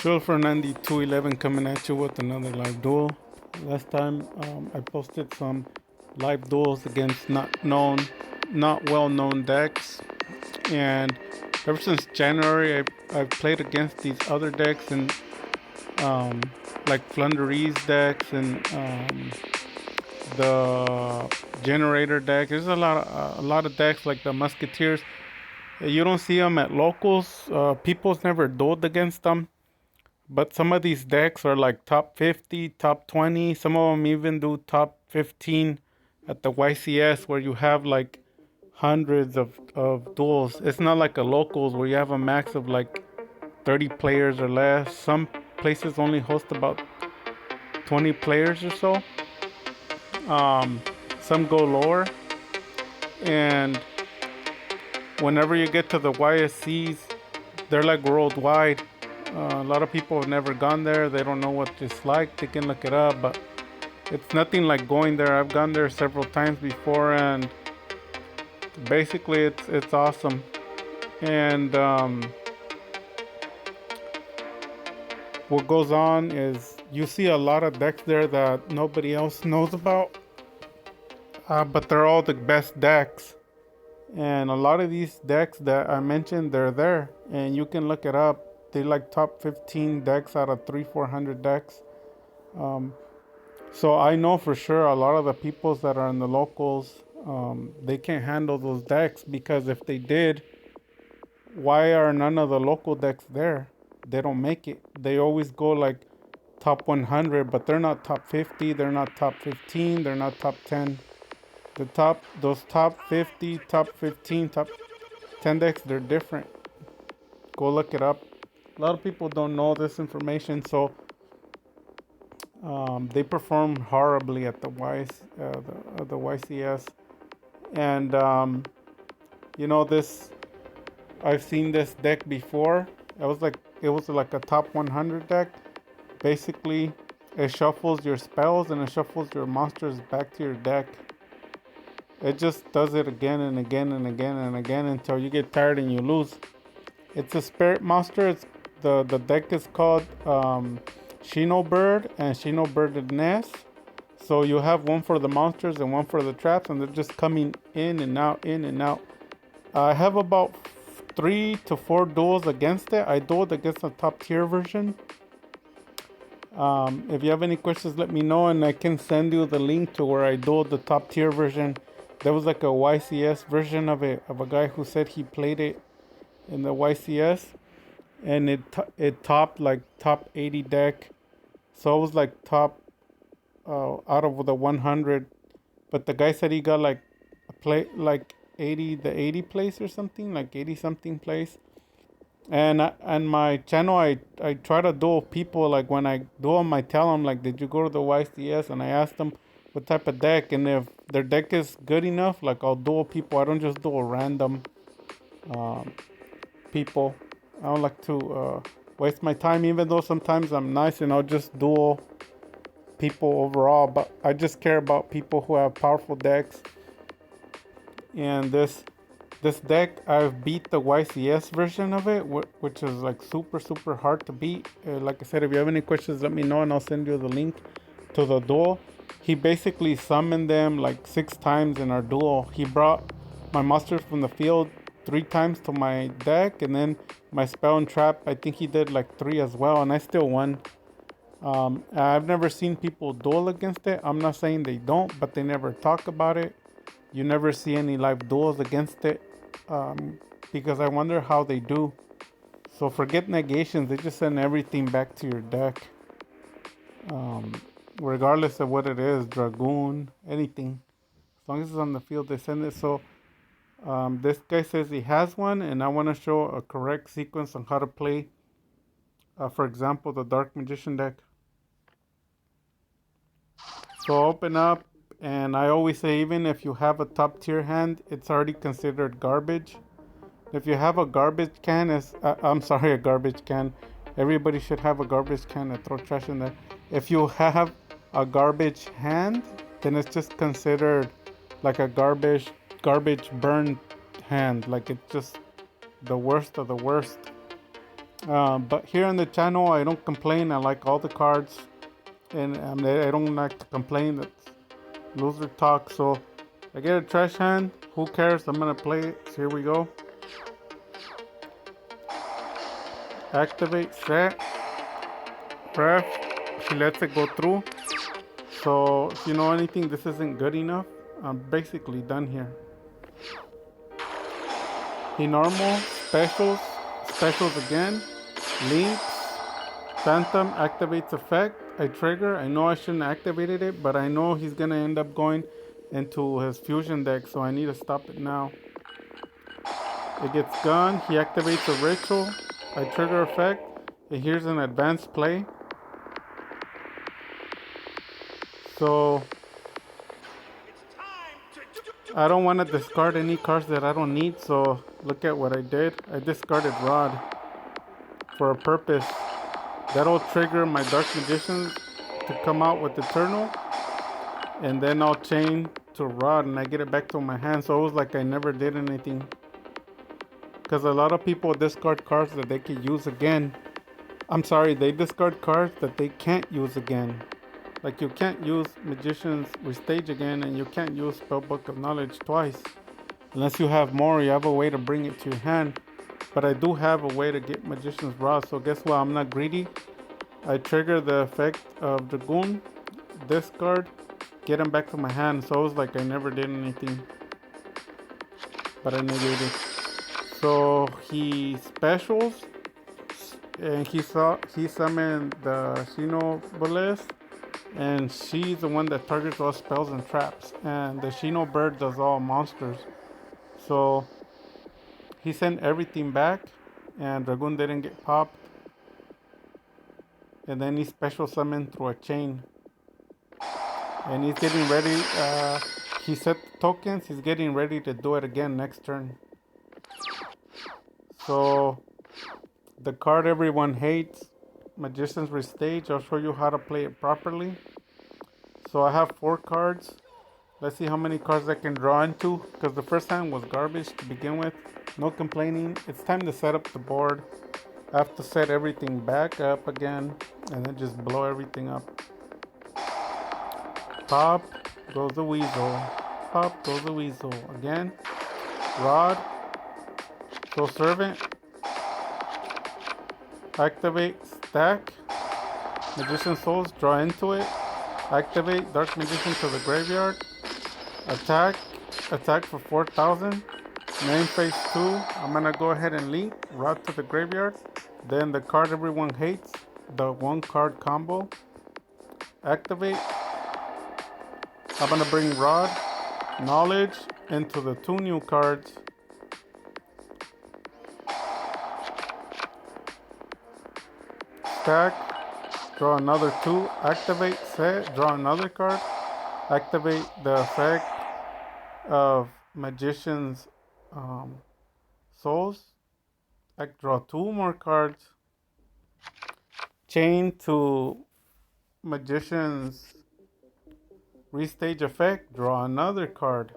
Joel Fernandi 211 coming at you with another live duel. Last time I posted some live duels against not well known decks, and ever since January I've played against these other decks and um, like Flunderee's decks and the generator deck. There's a lot of decks like the Musketeers. You don't see them at locals. People's never dueled against them. But some of these decks are like top 50, top 20. Some of them even do top 15 at the YCS where you have like hundreds of duels. It's not like a locals where you have a max of like 30 players or less. Some places only host about 20 players or so. Um, some go lower. And whenever you get to the YSCs, they're like worldwide. A lot of people have never gone there. They don't know what it's like. They can look it up, but it's nothing like going there. I've gone there several times before, and basically, it's awesome. And what goes on is you see a lot of decks there that nobody else knows about, but they're all the best decks. And a lot of these decks that I mentioned, they're there, and you can look it up. They like top 15 decks out of 400 decks. Um, so I know for sure a lot of the peoples that are in the locals, they can't handle those decks because if they did, why are none of the local decks there? They don't make it. They always go like top 100, but they're not top 50. They're not top 15. They're not top 10. Those top 50, top 15, top 10 decks, they're different. Go look it up. A lot of people don't know this information, so they perform horribly at the YCS, and this. I've seen this deck before. It was like a top 100 deck. Basically, it shuffles your spells and it shuffles your monsters back to your deck. It just does it again and again and again and again until you get tired and you lose. It's a spirit monster. The deck is called Shinobird and Shinobird Nest. So you have one for the monsters and one for the traps, and they're just coming in and out, in and out. I have about 3 to 4 duels against it. I dueled against the top tier version. If you have any questions, let me know, and I can send you the link to where I dueled the top tier version. There was like a YCS version of it, of a guy who said he played it in the YCS, and it topped like top 80 deck. So it was like top out of the 100, but the guy said he got like a play like 80 place or something, like 80 something place. And my channel, I try to duel people. Like when I duel them, I tell them like, did you go to the YCS? And I ask them what type of deck, and if their deck is good enough, like I'll duel people. I don't just duel random um, people. I don't like to waste my time, even though sometimes I'm nice and I'll just duel people overall. But I just care about people who have powerful decks. And this deck, I've beat the YCS version of it, which is like super, super hard to beat. Like I said, if you have any questions, let me know and I'll send you the link to the duel. He basically summoned them like 6 times in our duel. He brought my monsters from the field 3 times to my deck, and then my spell and trap, I think he did like 3 as well, and I still won. I've never seen people duel against it. I'm not saying they don't, but they never talk about it. You never see any live duels against it, because I wonder how they do. So forget negations, they just send everything back to your deck, regardless of what it is, Dragoon, anything. As long as it's on the field, they send it. So this guy says he has one, and I want to show a correct sequence on how to play, for example, the Dark Magician deck. So open up, and I always say, even if you have a top tier hand, it's already considered garbage. If you have a garbage can, I'm sorry, a garbage can. Everybody should have a garbage can and throw trash in there. If you have a garbage hand, then it's just considered like a garbage burned hand. Like it's just the worst of the worst. But here on the channel, I don't complain. I like all the cards, and I don't like to complain. That's loser talk. So I get a trash hand. Who cares? I'm gonna play it. So here we go. Activate, set, pref. She lets it go through. So if you know anything, this isn't good enough. I'm basically done here. He normal, specials, specials again, links, phantom activates effect. I trigger. I know I shouldn't have activated it, but I know he's gonna end up going into his fusion deck, so I need to stop it now. It gets gone. He activates a ritual. I trigger effect. Here's an advanced play. So I don't want to discard any cards that I don't need, so look at what I did. I discarded Rod for a purpose. That'll trigger my Dark Magicians to come out with Eternal, and then I'll chain to Rod and I get it back to my hand, so it was like I never did anything. Because a lot of people discard cards that they can use again. I'm sorry, they discard cards that they can't use again. Like you can't use Magician's Restage again, and you can't use Spellbook of Knowledge twice. Unless you have more, you have a way to bring it to your hand. But I do have a way to get Magician's Rod, so guess what? I'm not greedy. I trigger the effect of Dragoon, discard, get him back to my hand. So it was like I never did anything. But I negated. So he specials, and he summoned the shinobird, and she's the one that targets all spells and traps, and the shinobird does all monsters. So he sent everything back, and Dragoon didn't get popped, and then he special summoned through a chain, and he's getting ready. He set the tokens. He's getting ready to do it again next turn. So the card everyone hates, Magician's Restage. I'll show you how to play it properly. So I have 4 cards. Let's see how many cards I can draw into, because the first hand was garbage to begin with. No complaining. It's time to set up the board. I have to set everything back up again, and then just blow everything up. Pop goes the weasel. Pop goes the weasel. Again. Rod. Go servant. Activate stack. Magician Souls, draw into it. Activate Dark Magician to the graveyard. Attack for 4,000. Main phase 2. I'm gonna go ahead and link Rod to the graveyard. Then the card everyone hates, the 1 card combo. Activate. I'm gonna bring Rod, Knowledge into the 2 new cards. Stack, draw another 2, activate, set, draw another card, activate the effect of Magician's Souls, draw 2 more cards, chain to Magician's Restage effect, draw another card,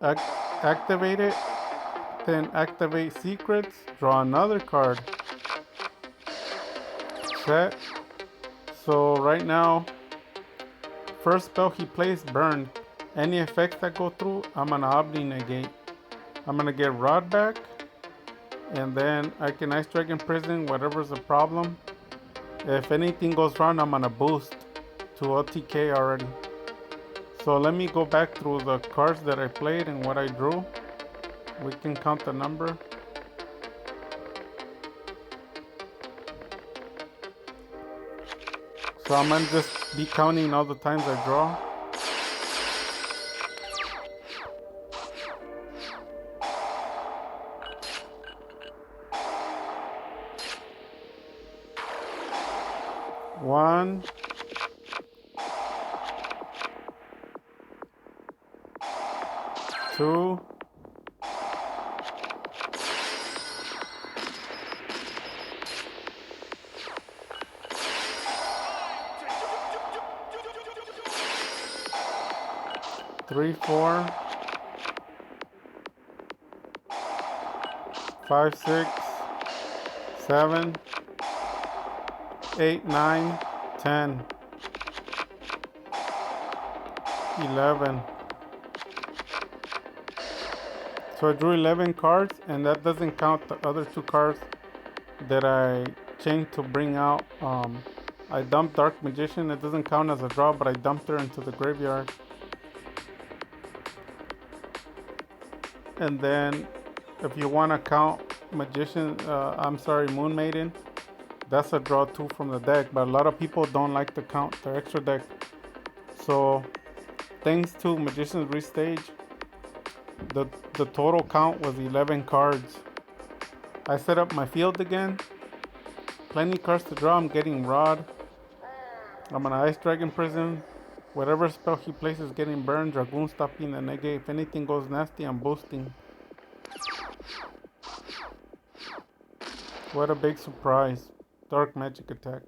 activate it, then activate secrets, draw another card, set. So right now, first spell he plays, burn. Any effects that go through, I'm gonna Omni negate. I'm gonna get Rod back, and then I can Ice Dragon Prison whatever's the problem. If anything goes wrong, I'm gonna boost to OTK already. So let me go back through the cards that I played and what I drew. We can count the number. So I'm gonna just be counting all the times I draw. One, two, three, 4, 5, 6, 7, 8, 9, 10, 11. So I drew 11 cards, and that doesn't count the other 2 cards that I changed to bring out. I dumped Dark Magician. It doesn't count as a draw, but I dumped her into the graveyard. And then if you want to count Magician, Moon Maiden, that's a draw too from the deck. But a lot of people don't like to count the extra deck. So thanks to Magician's Restage, the total count was 11 cards. I set up my field again. Plenty cards to draw. I'm getting Rod. I'm gonna Ice Dragon Prison. Whatever spell he plays is getting burned. Dragoon stopping the negate. If anything goes nasty, I'm boosting. What a big surprise. Dark Magic attack.